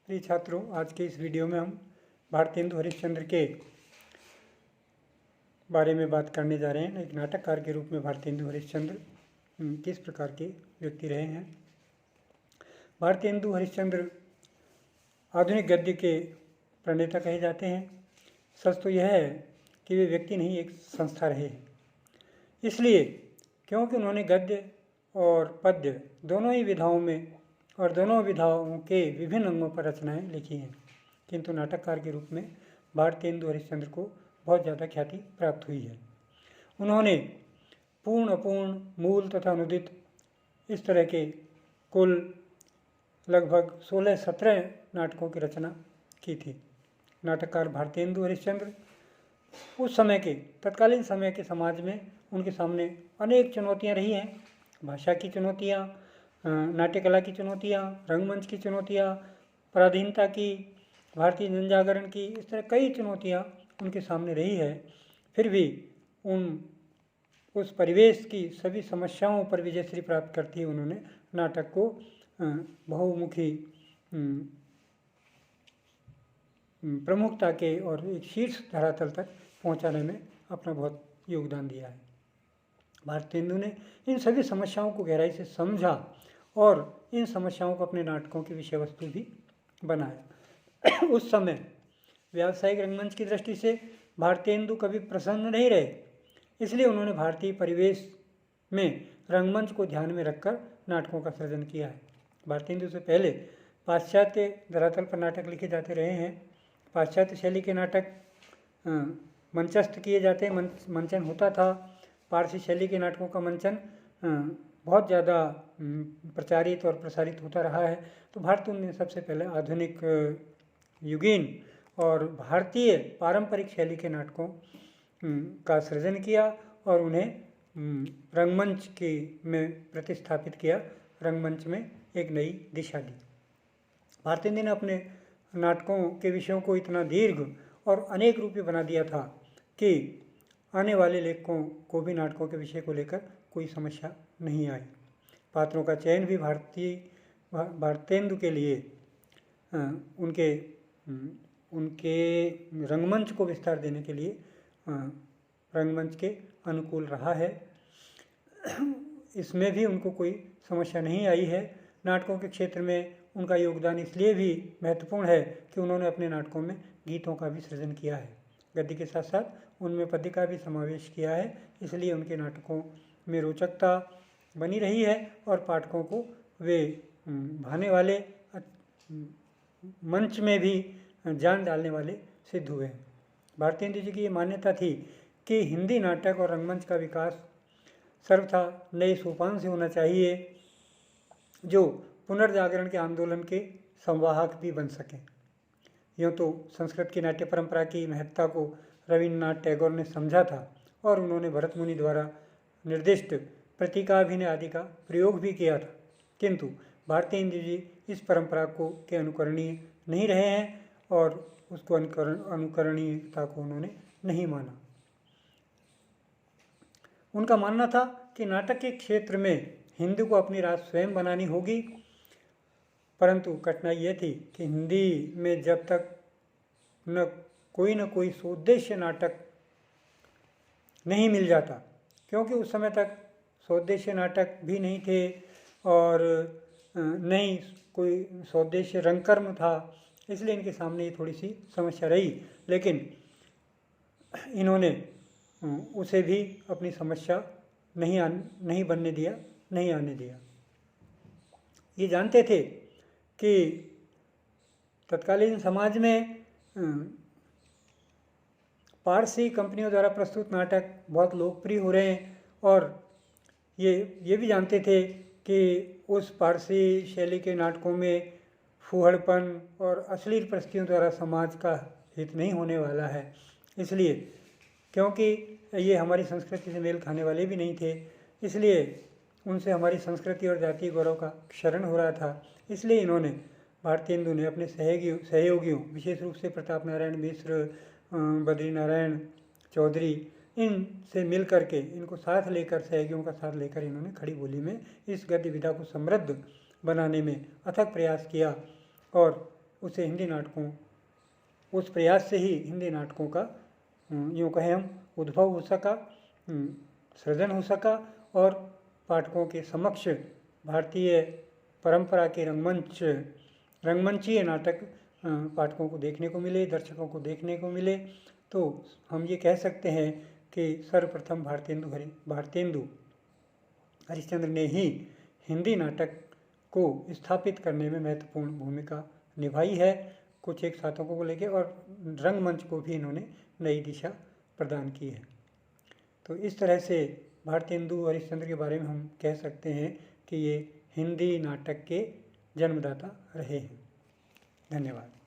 प्रिय छात्रों, आज के इस वीडियो में हम भारतेंदु हरिश्चंद्र के बारे में बात करने जा रहे हैं। एक नाटककार के रूप में भारतेंदु हरिश्चंद्र किस प्रकार के व्यक्ति रहे हैं। भारतेंदु हरिश्चंद्र आधुनिक गद्य के प्रणेता कहे जाते हैं। सच तो यह है कि वे व्यक्ति नहीं, एक संस्था रहे हैं। इसलिए क्योंकि उन्होंने गद्य और पद्य दोनों ही विधाओं में और दोनों विधाओं के विभिन्न अंगों पर रचनाएं लिखी हैं, किंतु नाटककार के रूप में भारतेंदु हरिश्चंद्र को बहुत ज़्यादा ख्याति प्राप्त हुई है। उन्होंने पूर्ण, अपूर्ण, मूल तथा अनुदित इस तरह के कुल लगभग 16-17 नाटकों की रचना की थी। नाटककार भारतेंदु हरिश्चंद्र उस समय के तत्कालीन समय के समाज में उनके सामने अनेक चुनौतियां रही हैं। भाषा की चुनौतियां, नाट्य कला की चुनौतियां, रंगमंच की चुनौतियां, पराधीनता की, भारतीय जनजागरण की, इस तरह कई चुनौतियां उनके सामने रही है। फिर भी उस परिवेश की सभी समस्याओं पर विजयश्री प्राप्त करती उन्होंने नाटक को बहुमुखी प्रमुखता के और एक शीर्ष धरातल तक पहुंचाने में अपना बहुत योगदान दिया है। भारतेंदु ने इन सभी समस्याओं को गहराई से समझा और इन समस्याओं को अपने नाटकों की विषय वस्तु भी बनाया। उस समय व्यावसायिक रंगमंच की दृष्टि से भारतेंदु कभी प्रसन्न नहीं रहे, इसलिए उन्होंने भारतीय परिवेश में रंगमंच को ध्यान में रखकर नाटकों का सृजन किया है। भारतेंदु से पहले पाश्चात्य धरातल पर नाटक लिखे जाते रहे हैं। पाश्चात्य शैली के नाटक मंचस्थ किए जाते, मंचन होता था। पारसी शैली के नाटकों का मंचन बहुत ज़्यादा प्रचारित और प्रसारित होता रहा है। तो भारतेंदु ने सबसे पहले आधुनिक युगीन और भारतीय पारंपरिक शैली के नाटकों का सृजन किया और उन्हें रंगमंच की में प्रतिस्थापित किया, रंगमंच में एक नई दिशा दी। भारतेंदु ने अपने नाटकों के विषयों को इतना दीर्घ और अनेक रूपी बना दिया था कि आने वाले लेखकों को भी नाटकों के विषय को लेकर कोई समस्या नहीं आई। पात्रों का चयन भी भारतेंदु के लिए उनके रंगमंच को विस्तार देने के लिए रंगमंच के अनुकूल रहा है। इसमें भी उनको कोई समस्या नहीं आई है। नाटकों के क्षेत्र में उनका योगदान इसलिए भी महत्वपूर्ण है कि उन्होंने अपने नाटकों में गीतों का भी सृजन किया है। गद्य के साथ साथ उनमें पद्य का भी समावेश किया है, इसलिए उनके नाटकों में रोचकता बनी रही है और पाठकों को वे भाने वाले, मंच में भी जान डालने वाले सिद्ध हुए हैं। भारतेंदु जी की ये मान्यता थी कि हिंदी नाटक और रंगमंच का विकास सर्वथा नए सोपान से होना चाहिए, जो पुनर्जागरण के आंदोलन के संवाहक भी बन सकें। यूँ तो संस्कृत की नाट्य परंपरा की महत्ता को रविन्द्रनाथ टैगोर ने समझा था और उन्होंने भरत मुनि द्वारा निर्दिष्ट प्रतीकाभिनय आदि का प्रयोग भी किया था, किंतु भारतेंदु जी इस परंपरा के अनुकरणीय नहीं रहे हैं और उसको अनुकरणीयता को उन्होंने नहीं माना। उनका मानना था कि नाटक के क्षेत्र में हिंदी को अपनी राज स्वयं बनानी होगी, परंतु कठिनाई यह थी कि हिंदी में जब तक न कोई सोद्देश्य नाटक नहीं मिल जाता, क्योंकि उस समय तक सोद्देश्य नाटक भी नहीं थे और नहीं कोई सोद्देश्य रंगकर्म था, इसलिए इनके सामने ये थोड़ी सी समस्या रही। लेकिन इन्होंने उसे भी अपनी समस्या नहीं आने दिया। ये जानते थे कि तत्कालीन समाज में पारसी कंपनियों द्वारा प्रस्तुत नाटक बहुत लोकप्रिय हो रहे हैं और ये भी जानते थे कि उस पारसी शैली के नाटकों में फूहड़पन और अश्लील प्रस्तुतियों द्वारा समाज का हित नहीं होने वाला है। इसलिए क्योंकि ये हमारी संस्कृति से मेल खाने वाले भी नहीं थे, इसलिए उनसे हमारी संस्कृति और जातीय गौरव का क्षरण हो रहा था। इसलिए इन्होंने भारतेंदु ने अपने सहयोगियों विशेष रूप से प्रताप नारायण मिश्र, बद्री नारायण चौधरी, इनसे मिल करके, इनको साथ लेकर, सहयोगियों का साथ लेकर इन्होंने खड़ी बोली में इस गद्य विधा को समृद्ध बनाने में अथक प्रयास किया और उसे हिंदी नाटकों, उस प्रयास से ही हिंदी नाटकों का यूँ कहें हम उद्भव हो सका, सृजन हो सका और पाठकों के समक्ष भारतीय परंपरा के रंगमंचीय नाटक पाठकों को देखने को मिले, दर्शकों को देखने को मिले। तो हम ये कह सकते हैं कि सर्वप्रथम भारतेंदु हरिश्चंद्र ने ही हिंदी नाटक को स्थापित करने में महत्वपूर्ण भूमिका निभाई है, कुछ एक साधकों को लेकर, और रंगमंच को भी इन्होंने नई दिशा प्रदान की है। तो इस तरह से भारतेंदु हरिश्चंद्र के बारे में हम कह सकते हैं कि ये हिंदी नाटक के जन्मदाता रहे हैं। धन्यवाद।